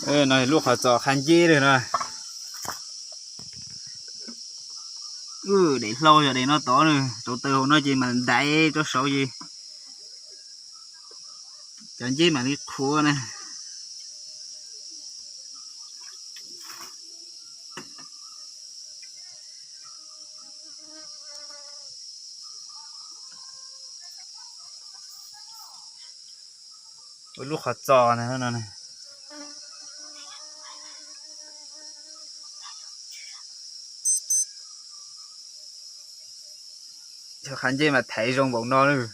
Này lúc họ cho khăn dê rồi nè. Để lâu rồi để nó to rồi. Từ từ nó chỉ mà đáy cho sâu gì. Chẳng dê mà đi khua nè. Lúc họ cho này nó này. Cho khăn dê mà thấy trong bụng nó nữa.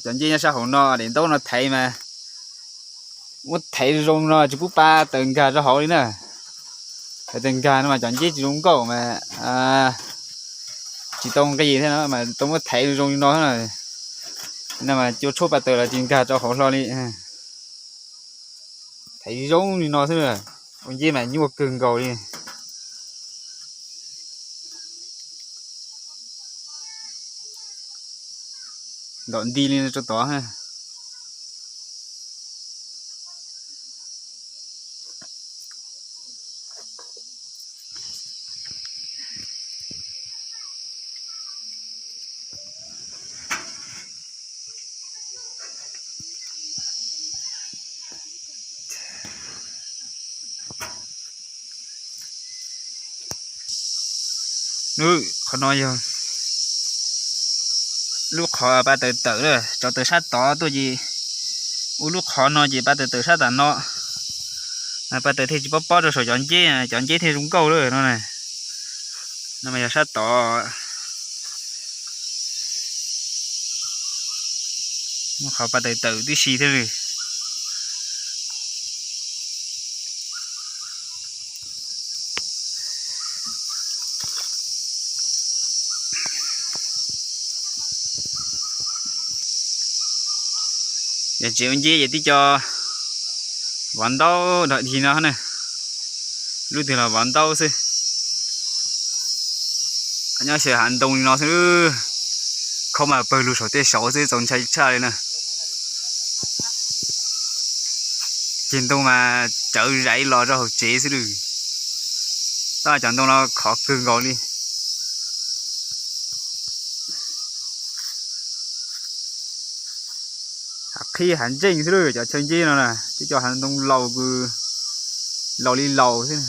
Chẳng dê sao hồn nó đến tối nó thấy mà. Muốn thấy rong nó chỉ bút ba từng cả cho họ đi nè. Từng cả nó mà chẳng dê chỉ đúng cầu mà chỉ tông cái gì thế nó mà tông có thấy rong nó là nên mà chưa chốt bắt đầu là từng cả cho họ lo đi. Thấy giống như nó thế rồi, còn gì mà như một cưng cầu đi, đón đi lên cho to ha. Nước khó nói rồi, lúc khó ba từ từ rồi, cho từ sát to tôi gì, lúc khó nói gì ba từ từ sát là nó, ba từ thì chỉ bóp rồi chọn chế thì đúng câu rồi nó này, nó mà sát to, nó khó ba từ từ tí xì thế rồi. Giờ chịu gì vậy tí cho vẫn đâu đợi thì nó này lúc thì là vẫn đâu xí anh nhớ sẽ hành động nó thứ không mà bơi lù sổ tê sổ xí giống chạy xa đây nè trên đâu mà chở rảy lò ra hộp chế xí được ta chẳng đâu nó khó cưng gọi đi khi hành trình xí được cho chân gì nó nè chứ cho hành động lầu cứ lầu đi lầu thế này.